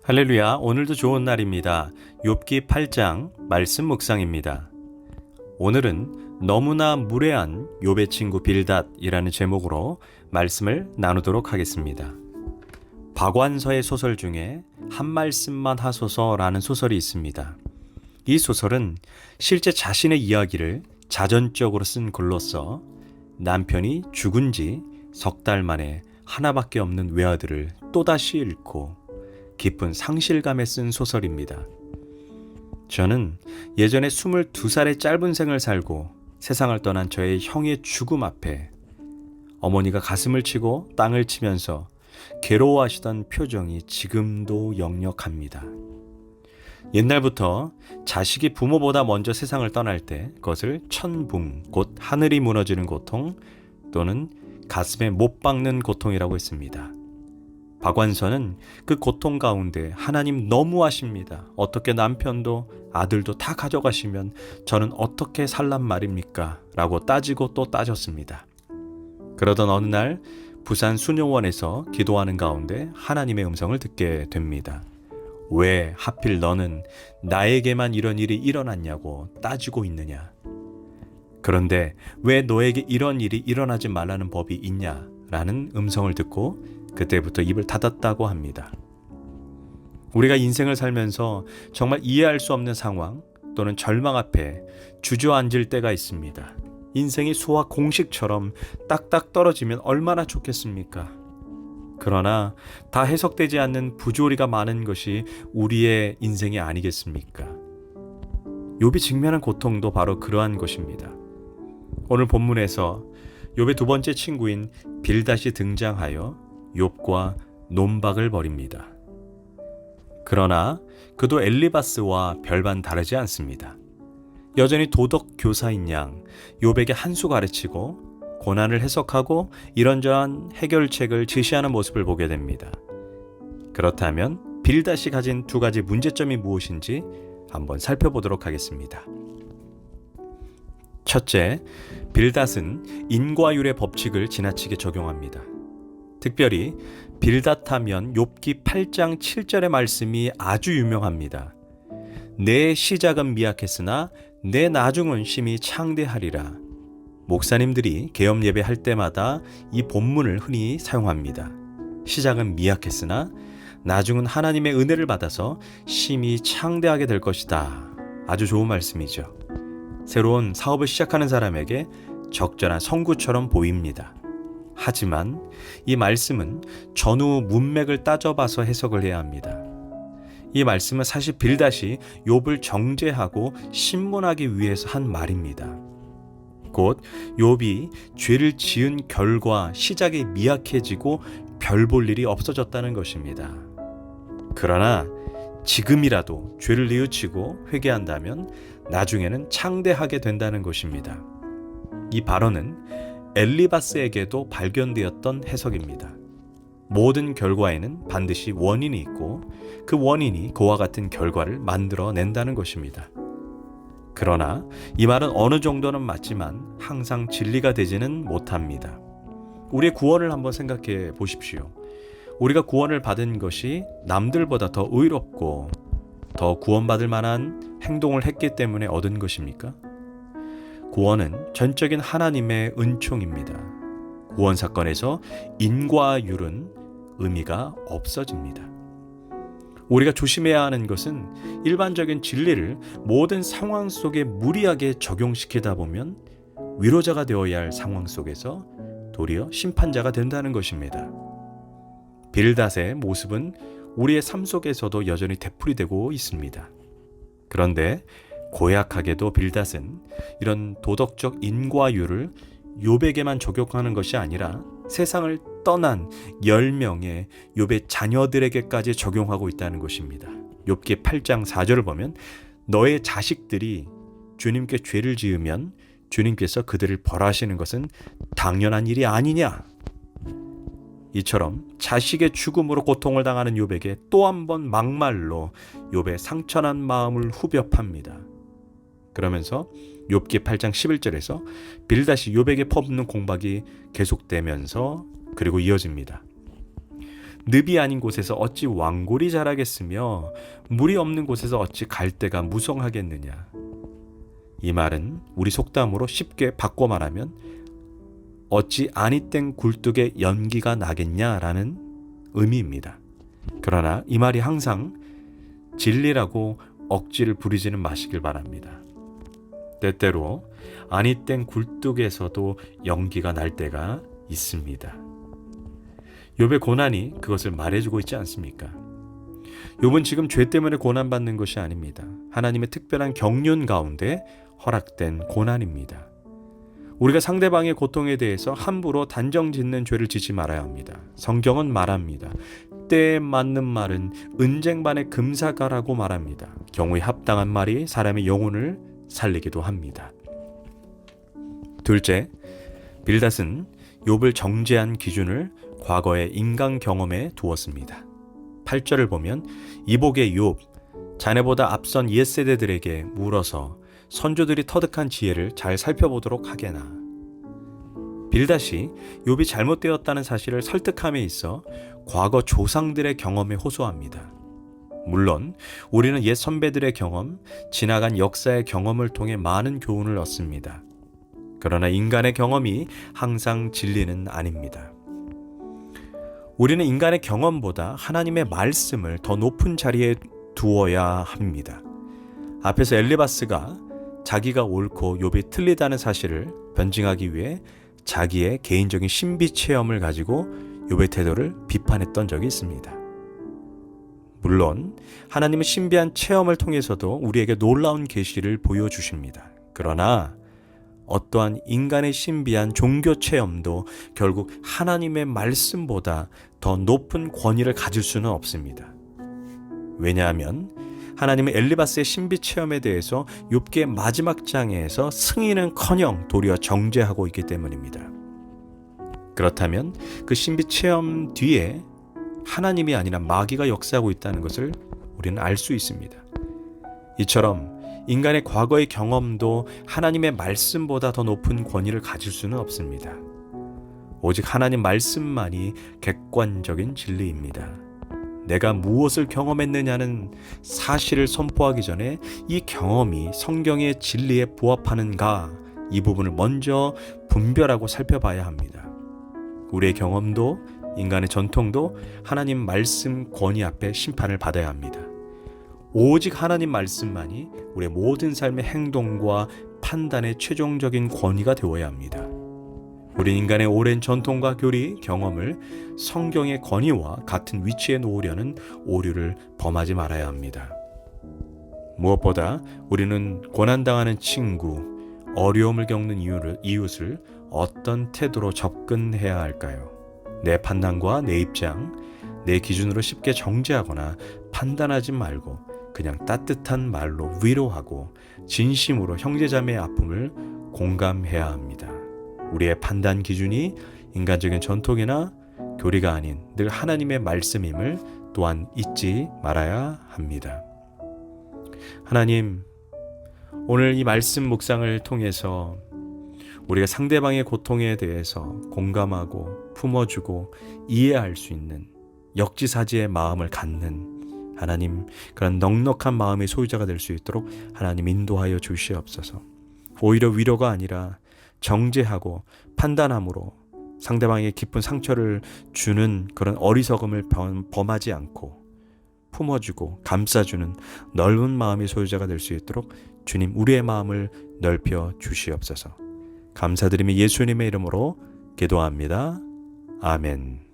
할렐루야, 오늘도 좋은 날입니다. 욥기 8장 말씀 묵상입니다. 오늘은 너무나 무례한 욥의 친구 빌닷이라는 제목으로 말씀을 나누도록 하겠습니다. 박완서의 소설 중에 한 말씀만 하소서라는 소설이 있습니다. 이 소설은 실제 자신의 이야기를 자전적으로 쓴 글로써 남편이 죽은 지 석 달 만에 하나밖에 없는 외아들을 또다시 잃고 깊은 상실감에 쓴 소설입니다. 저는 예전에 22살의 짧은 생을 살고 세상을 떠난 저의 형의 죽음 앞에 어머니가 가슴을 치고 땅을 치면서 괴로워하시던 표정이 지금도 역력합니다. 옛날부터 자식이 부모보다 먼저 세상을 떠날 때 그것을 천붕, 곧 하늘이 무너지는 고통 또는 가슴에 못 박는 고통이라고 했습니다. 박완서는 그 고통 가운데 하나님 너무하십니다. 어떻게 남편도 아들도 다 가져가시면 저는 어떻게 살란 말입니까? 라고 따지고 또 따졌습니다. 그러던 어느 날 부산 수녀원에서 기도하는 가운데 하나님의 음성을 듣게 됩니다. 왜 하필 너는 나에게만 이런 일이 일어났냐고 따지고 있느냐? 그런데 왜 너에게 이런 일이 일어나지 말라는 법이 있냐? 라는 음성을 듣고 그때부터 입을 닫았다고 합니다. 우리가 인생을 살면서 정말 이해할 수 없는 상황 또는 절망 앞에 주저앉을 때가 있습니다. 인생이 수학 공식처럼 딱딱 떨어지면 얼마나 좋겠습니까? 그러나 다 해석되지 않는 부조리가 많은 것이 우리의 인생이 아니겠습니까? 욥이 직면한 고통도 바로 그러한 것입니다. 오늘 본문에서 욥의 두 번째 친구인 빌닷이 등장하여 욥과 논박을 벌입니다. 그러나 그도 엘리바스와 별반 다르지 않습니다. 여전히 도덕 교사인 양 욥에게 한 수 가르치고 고난을 해석하고 이런저런 해결책을 제시하는 모습을 보게 됩니다. 그렇다면 빌닷이 가진 두 가지 문제점이 무엇인지 한번 살펴보도록 하겠습니다. 첫째, 빌닷은 인과율의 법칙을 지나치게 적용합니다. 특별히 빌닷하면 욥기 8장 7절의 말씀이 아주 유명합니다. 내 시작은 미약했으나 내 나중은 심히 창대하리라. 목사님들이 계엄 예배할 때마다 이 본문을 흔히 사용합니다. 시작은 미약했으나 나중은 하나님의 은혜를 받아서 심히 창대하게 될 것이다. 아주 좋은 말씀이죠. 새로운 사업을 시작하는 사람에게 적절한 선구처럼 보입니다. 하지만 이 말씀은 전후 문맥을 따져봐서 해석을 해야 합니다. 이 말씀은 사실 빌닷이 욥을 정죄하고 신문하기 위해서 한 말입니다. 곧 욥이 죄를 지은 결과 시작이 미약해지고 별 볼 일이 없어졌다는 것입니다. 그러나 지금이라도 죄를 뉘우치고 회개한다면 나중에는 창대하게 된다는 것입니다. 이 발언은 엘리바스에게도 발견되었던 해석입니다. 모든 결과에는 반드시 원인이 있고 그 원인이 그와 같은 결과를 만들어낸다는 것입니다. 그러나 이 말은 어느 정도는 맞지만 항상 진리가 되지는 못합니다. 우리의 구원을 한번 생각해 보십시오. 우리가 구원을 받은 것이 남들보다 더 의롭고 더 구원받을 만한 행동을 했기 때문에 얻은 것입니까? 구원은 전적인 하나님의 은총입니다. 구원 사건에서 인과율은 의미가 없어집니다. 우리가 조심해야 하는 것은 일반적인 진리를 모든 상황 속에 무리하게 적용시키다 보면 위로자가 되어야 할 상황 속에서 도리어 심판자가 된다는 것입니다. 빌닷의 모습은 우리의 삶 속에서도 여전히 되풀이되고 있습니다. 그런데 고약하게도 빌닷은 이런 도덕적 인과율을 욥에게만 적용하는 것이 아니라 세상을 떠난 10명의 욥의 자녀들에게까지 적용하고 있다는 것입니다. 욥기 8장 4절을 보면 너의 자식들이 주님께 죄를 지으면 주님께서 그들을 벌하시는 것은 당연한 일이 아니냐. 이처럼 자식의 죽음으로 고통을 당하는 욥에게 또 한 번 막말로 욥의 상처난 마음을 후벼 팝니다. 그러면서 욥기 8장 11절에서 빌닷이 욥에게 퍼붓는 공박이 계속되면서 그리고 이어집니다. 늪이 아닌 곳에서 어찌 왕골이 자라겠으며 물이 없는 곳에서 어찌 갈대가 무성하겠느냐. 이 말은 우리 속담으로 쉽게 바꿔 말하면 어찌 아니땡 굴뚝에 연기가 나겠냐라는 의미입니다. 그러나 이 말이 항상 진리라고 억지를 부리지는 마시길 바랍니다. 때때로 아니땡 굴뚝에서도 연기가 날 때가 있습니다. 욥의 고난이 그것을 말해주고 있지 않습니까? 욥은 지금 죄 때문에 고난받는 것이 아닙니다. 하나님의 특별한 경륜 가운데 허락된 고난입니다. 우리가 상대방의 고통에 대해서 함부로 단정 짓는 죄를 짓지 말아야 합니다. 성경은 말합니다. 때에 맞는 말은 은쟁반의 금사가라고 말합니다. 경우에 합당한 말이 사람의 영혼을 살리기도 합니다. 둘째, 빌닷은 욥을 정죄한 기준을 과거의 인간 경험에 두었습니다. 8절을 보면 이복의 욥, 자네보다 앞선 옛세대들에게 물어서 선조들이 터득한 지혜를 잘 살펴보도록 하게나. 빌닷이 욥이 잘못되었다는 사실을 설득함에 있어 과거 조상들의 경험에 호소합니다. 물론 우리는 옛 선배들의 경험, 지나간 역사의 경험을 통해 많은 교훈을 얻습니다. 그러나 인간의 경험이 항상 진리는 아닙니다. 우리는 인간의 경험보다 하나님의 말씀을 더 높은 자리에 두어야 합니다. 앞에서 엘리바스가 자기가 옳고 욥이 틀리다는 사실을 변증하기 위해 자기의 개인적인 신비 체험을 가지고 욥의 태도를 비판했던 적이 있습니다. 물론 하나님은 신비한 체험을 통해서도 우리에게 놀라운 계시를 보여주십니다. 그러나 어떠한 인간의 신비한 종교 체험도 결국 하나님의 말씀보다 더 높은 권위를 가질 수는 없습니다. 왜냐하면 하나님은 엘리바스의 신비 체험에 대해서 욥기의 마지막 장에서 승인은커녕 도리어 정죄하고 있기 때문입니다. 그렇다면 그 신비 체험 뒤에 하나님이 아니라 마귀가 역사하고 있다는 것을 우리는 알 수 있습니다. 이처럼 인간의 과거의 경험도 하나님의 말씀보다 더 높은 권위를 가질 수는 없습니다. 오직 하나님 말씀만이 객관적인 진리입니다. 내가 무엇을 경험했느냐는 사실을 선포하기 전에 이 경험이 성경의 진리에 부합하는가, 이 부분을 먼저 분별하고 살펴봐야 합니다. 우리의 경험도 인간의 전통도 하나님 말씀 권위 앞에 심판을 받아야 합니다. 오직 하나님 말씀만이 우리의 모든 삶의 행동과 판단의 최종적인 권위가 되어야 합니다. 우리 인간의 오랜 전통과 교리, 경험을 성경의 권위와 같은 위치에 놓으려는 오류를 범하지 말아야 합니다. 무엇보다 우리는 고난당하는 친구, 어려움을 겪는 이웃을 어떤 태도로 접근해야 할까요? 내 판단과 내 입장, 내 기준으로 쉽게 정죄하거나 판단하지 말고 그냥 따뜻한 말로 위로하고 진심으로 형제자매의 아픔을 공감해야 합니다. 우리의 판단 기준이 인간적인 전통이나 교리가 아닌 늘 하나님의 말씀임을 또한 잊지 말아야 합니다. 하나님, 오늘 이 말씀 묵상을 통해서 우리가 상대방의 고통에 대해서 공감하고 품어주고 이해할 수 있는 역지사지의 마음을 갖는 하나님, 그런 넉넉한 마음의 소유자가 될 수 있도록 하나님 인도하여 주시옵소서. 오히려 위로가 아니라 정죄하고 판단함으로 상대방에게 깊은 상처를 주는 그런 어리석음을 범하지 않고 품어주고 감싸주는 넓은 마음의 소유자가 될 수 있도록 주님, 우리의 마음을 넓혀 주시옵소서. 감사드리며 예수님의 이름으로 기도합니다. 아멘.